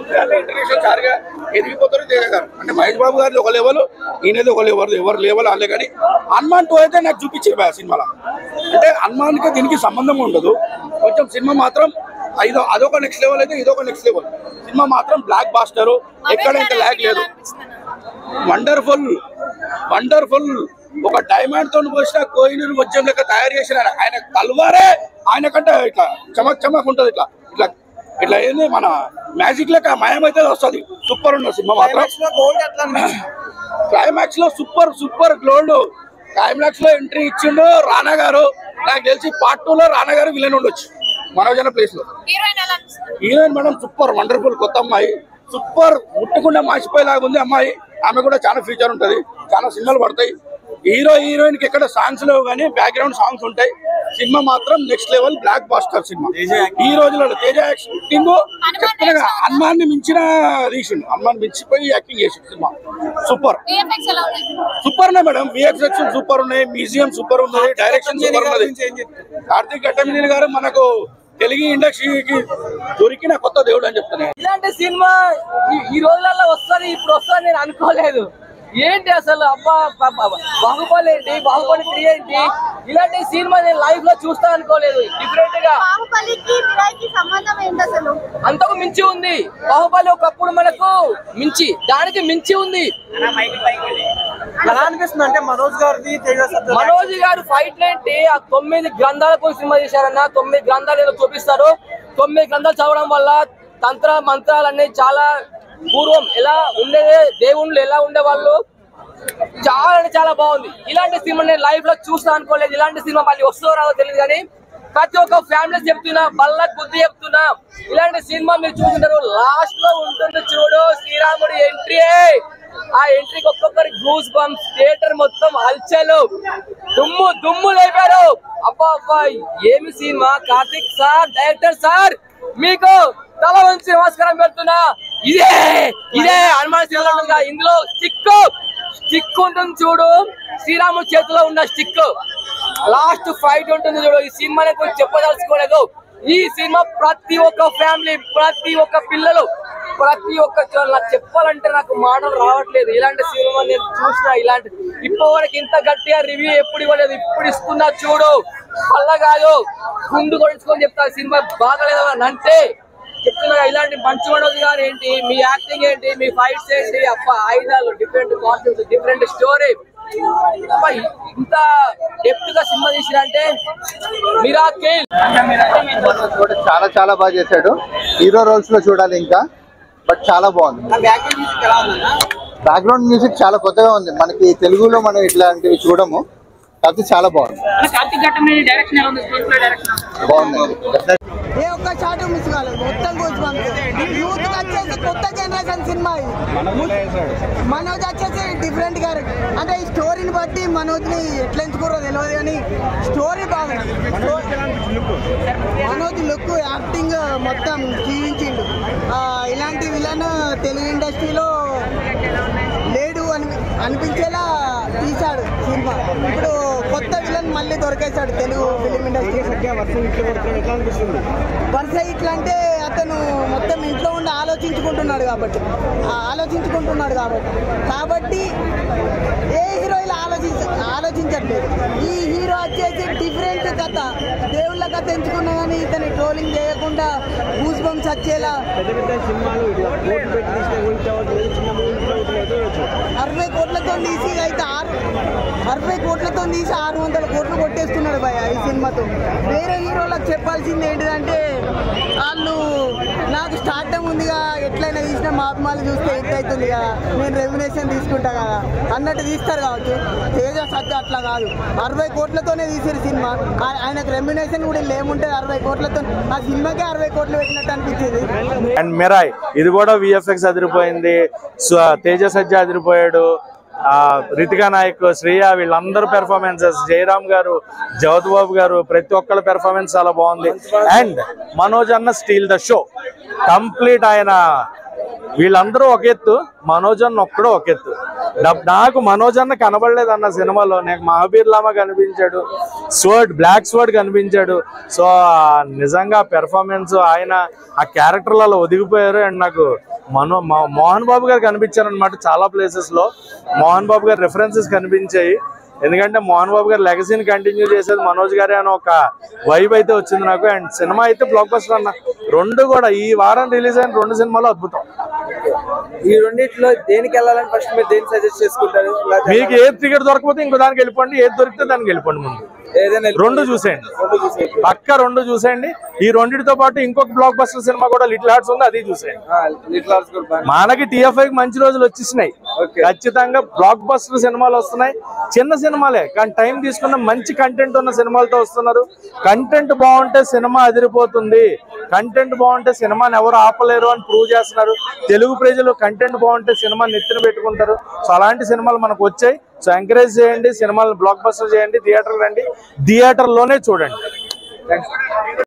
International స్టార్గా ఎదిగిపోతారు తేజ గారు. అంటే మహేష్ బాబు గారిది ఒక లెవెల్, ఈయనది ఒక లెవెల్, ఎవరు లెవెల్ అల్లే. కానీ హనుమాన్ 2 అయితే నాకు చూపించారు ఆ సినిమాలో. అంటే హనుమాన్కి దీనికి సంబంధం ఉండదు. కొంచెం సినిమా మాత్రం అదొక నెక్స్ట్ లెవెల్ అయితే ఇదొక నెక్స్ట్ లెవెల్. సినిమా మాత్రం బ్లాక్ బాస్టర్, ఎక్కడ ఇంకా ల్యాగ్ లేదు. Wonderful wonderful. ఒక డైమండ్ తో పోసిన కోహినూరు వజ్రం లెక్క తయారు చేసిన ఆయన తల్వారే ఆయన కంటే ఇట్లా చమక్ చమక్ ఉంటది. ఇట్లా ఇట్లా ఇట్లా ఏంది మన మ్యాజిక్ లెక్క మయమైతే వస్తుంది. సూపర్ ఉన్న సినిమా మాత్రం. క్లైమాక్స్ లో సూపర్ సూపర్ గోల్డ్. క్లైమాక్స్ లో ఎంట్రీ ఇచ్చిండు రానా గారు. నాకు తెలిసి పార్ట్ 2 లో రానా గారు విలన్ ఉండొచ్చు మనోజన ప్లేస్ లో. Heroine madam super wonderful. కొత్త అమ్మాయి సూపర్. ముట్టకుండా మాసిపోయేలాగా ఉంది అమ్మాయి. ఆమె కూడా చాలా ఫ్యూచర్ ఉంటది, చాలా సినిమాలు పడతాయి. హీరోయిన్ కి ఎక్కడ సాంగ్స్ లేవు కానీ బ్యాక్గ్రౌండ్ సాంగ్స్ ఉంటాయి. సినిమా మాత్రం నెక్స్ట్ లెవెల్ బ్లాక్ బాస్టర్ సినిమా. ఈ రోజులలో తేజ యాక్టింగ్ చెప్తున్నా హనుమాన్ మించిన తీసిండు. హనుమాన్ మించిపోయి యాక్టింగ్ చేసిండు. సినిమా సూపర్ సూపర్ నే మేడం. విఎఫ్ఎక్స్ సూపర్ ఉన్నాయి, మ్యూజియం సూపర్ ఉన్నది, డైరెక్షన్ సూపర్ ఉన్నది. కార్తీక్ ఘట్టమనేని గారు మనకు తెలుగు ఇండస్ట్రీకి దొరికిన కొత్త దేవుడు అని చెప్తున్నాను. ఇలాంటి సినిమా ఈ రోజులలో వస్తుంది, ఇప్పుడు వస్తుంది నేను అనుకోలేదు. ఏంటి అసలు అబ్బా బాహుబలి ఏంటి, బాహుబలి 3 ఏంటి, ఇలాంటి సినిమా నేను లైఫ్ లో చూస్తా అనుకోలేదు. డిఫరెంట్ గా అంతకు మించి ఉంది బాహుబలి. ఒకప్పుడు మనకు మించి దానికి మించి ఉంది. ఎలా అనిపిస్తుంది అంటే మనోజ్ గారు ఫైట్ ఏంటి, ఆ 9 గ్రంథాలకు సినిమా చేశారన్న. 9 గ్రంథాలు ఏదో చూపిస్తారు. 9 గ్రంథాలు చదవడం వల్ల తంత్ర మంత్రాలు అనేది చాలా పూర్వం ఎలా ఉండేది, దేవుళ్ళు ఎలా ఉండేవాళ్ళు, చాలా అంటే చాలా బాగుంది. ఇలాంటి సినిమా నేను లైఫ్ లో చూస్తా అనుకోలేదు. ఇలాంటి సినిమా మళ్ళీ వస్తుందో రాదో తెలియదు కానీ ప్రతి ఒక్క ఫ్యామిలీ చెప్తున్నా, బల్ల బుద్ధి చెప్తున్నా, ఇలాంటి సినిమా మీరు చూస్తుంటారు. లాస్ట్ లో ఉంటుంది చూడు శ్రీరాముడి ఎంట్రీ. ఆ ఎంట్రీకి ఒక్కొక్కరి గూస్ బంప్స్, థియేటర్ మొత్తం హల్చలు, దుమ్ము దుమ్ము లేపారు. అబ్బా అబ్బా ఏమి cinema. Karthik sir, director sir, మీకు తల వంచి నమస్కారం పెడుతున్నా. ఇదే హనుమాన్ సినిమా. ఇందులో స్టిక్ ఉంటుంది చూడు, శ్రీరాముడి చేతిలో ఉన్న స్టిక్. లాస్ట్ ఫైట్ ఉంటుంది చూడు. ఈ సినిమా కొంచెం చెప్పదలుచుకోలేదు. ఈ సినిమా ప్రతి ఒక్క ఫ్యామిలీ, ప్రతి ఒక్క పిల్లలు, ప్రతి ఒక్క చెప్పాలంటే నాకు మాటలు రావట్లేదు. ఇలాంటి సినిమా నేను చూసిన, ఇలాంటి ఇప్పటివరకు ఇంత గట్టిగా రివ్యూ ఎప్పుడు ఇవ్వలేదు. ఇప్పుడు ఇస్తున్నా చూడు. వల్ల కాదు, గుండు కొడుచుకొని చెప్తా సినిమా బాగలేదు అని అంటే చెప్తున్నా. ఇలాంటి మంచి మనోజ్ గారు ఏంటి, మీ యాక్టింగ్ ఏంటి, మీ ఫైట్స్ ఏంటి, అబ్బా ఆయుధాలు, డిఫరెంట్ కాస్ట్యూమ్స్, డిఫరెంట్ స్టోరీ, ఇంత డెప్త్ గా సినిమా తీసిరంటే మిరాకిల్. చాలా చాలా బాగా చేశాడు. హీరో రోల్స్ లో చూడాలి ఇంకా, బట్ చాలా బాగుంది. బ్యాక్గ్రౌండ్ మ్యూజిక్ చాలా కొత్తగా ఉంది. మనకి తెలుగులో మనం ఇట్లాంటివి చూడము. అది చాలా బాగుంది. బాగుంది. ఏ ఒక్క షాట్ మిస్ కాలేదు. మొత్తం యూత్ వచ్చేసి కొత్త జనరేషన్ సినిమా. మనోజ్ వచ్చేసి డిఫరెంట్ క్యారెక్టర్. అంటే ఈ స్టోరీని బట్టి మనోజ్ ని ఎట్లా ఎంచుకోరో తెలియదు కానీ స్టోరీ బాగుంది. మనోజ్ లుక్, యాక్టింగ్ మొత్తం జీవించిండు. ఇలాంటి విలన్ తెలుగు ఇండస్ట్రీలో లేడు అనిపించేలా తీశాడు సినిమా. ఇప్పుడు కొత్త విలన్ మళ్ళీ దొరికేశాడు తెలుగు ఫిలిం ఇండస్ట్రీ. వరుస ఇట్లా అంటే అతను మొత్తం ఇంట్లో ఉండి ఆలోచించుకుంటున్నాడు కాబట్టి ఏ హీరో ఇలా ఆలోచించట్లేదు. ఈ హీరో వచ్చేసి డిఫరెంట్ కథ, దేవుళ్ళ కథ ఎంచుకున్నా కానీ ఇతని ట్రోలింగ్ చేయకుండా గూస్ బంప్స్ వచ్చేలా 60 కోట్లతో తీసి అయితే 60 కోట్లతో తీసి 600 కోట్లు కొట్టేస్తున్నాడు భయ ఈ సినిమాతో. వేరే హీరోలకు చెప్పాల్సింది ఏంటిదంటే వాళ్ళు నాకు స్టార్టమ్ ఉందిగా, ఎట్లయినా తీసిన మా అభిమానులు చూస్తే హిట్ అవుతుంది కదా, నేను రెమ్యునేషన్ తీసుకుంటా కదా అన్నట్టు తీస్తారు కావచ్చు. తేజ సత్య అట్లా కాదు, 60 కోట్లతోనే తీసారు సినిమా. ఆయనకు రెమ్యునేషన్ కూడా ఏముంటుంది 60 కోట్లతో. ఆ సినిమాకే 60 కోట్లు పెట్టినట్టు అనిపించింది. అండ్ మిరాయ్ ఇది కూడా విఎఫ్ఎక్స్ అదిరిపోయింది. తేజ సజ్జ అదిరిపోయాడు. రితికా నాయక్, శ్రేయ, వీళ్ళందరూ పెర్ఫార్మెన్సెస్, జయరామ్ గారు, జవత్ బాబు గారు, ప్రతి ఒక్కళ్ళ పెర్ఫార్మెన్స్ చాలా బాగుంది. అండ్ మనోజ్ అన్న స్టీల్ ద షో కంప్లీట్. ఆయన వీళ్ళందరూ ఒక ఎత్తు, మనోజ్ అన్న ఒక్కడో ఒక ఎత్తు. నాకు మనోజ్ అన్న కనబడలేదు అన్న సినిమాలో. నాకు మహాబీర్ లామా కనిపించాడు, బ్లాక్ స్వర్డ్ కనిపించాడు. సో నిజంగా పెర్ఫార్మెన్స్ ఆయన ఆ క్యారెక్టర్లలో ఒదిగిపోయారు. అండ్ నాకు మోహన్ బాబు గారు కనిపించారు అనమాట. చాలా ప్లేసెస్ లో మోహన్ బాబు గారు రెఫరెన్సెస్ కనిపించాయి. ఎందుకంటే మోహన్ బాబు గారు లెగసీని కంటిన్యూ చేసేది మనోజ్ గారే అని ఒక వైబ్ అయితే వచ్చింది నాకు. అండ్ సినిమా అయితే బ్లాక్ బస్టర్ అన్న. రెండు కూడా ఈ వారం రిలీజ్ అయిన 2 సినిమాలు అద్భుతం. ఈ రెండిట్లో దేనికి వెళ్ళాలని ఫస్ట్ మీరు దేనికి సజెస్ట్ చేసుకుంటారు? మీకు ఏది టికెట్ దొరకపోతే ఇంకో దానికి వెళ్ళిపోండి, ఏది దొరికితే దానికి వెళ్ళిపోండి. ముందు ఏదైనా 2 చూసేయండి, పక్క 2 చూసేయండి. ఈ రెండింటితో పాటు ఇంకొక బ్లాక్ బస్టర్ సినిమా కూడా లిటిల్ హార్ట్స్ ఉంది, అది చూసేయండి. మనకి TFI కి మంచి రోజులు వచ్చేసినాయి. ఖచ్చితంగా బ్లాక్ బస్టర్ సినిమాలు వస్తున్నాయి. చిన్న సినిమాలే కానీ టైం తీసుకున్న మంచి కంటెంట్ ఉన్న సినిమాలతో వస్తున్నారు. కంటెంట్ బాగుంటే సినిమా అదిరిపోతుంది. కంటెంట్ బాగుంటే సినిమాని ఎవరు ఆపలేరు అని ప్రూవ్ చేస్తున్నారు. తెలుగు ప్రజలు కంటెంట్ బాగుంటే సినిమా నెత్తిన పెట్టుకుంటారు. సో అలాంటి సినిమాలు మనకు వచ్చాయి. సో ఎంకరేజ్ చేయండి, సినిమాలు బ్లాక్ బస్టర్ చేయండి, థియేటర్ రండి, థియేటర్లోనే చూడండి.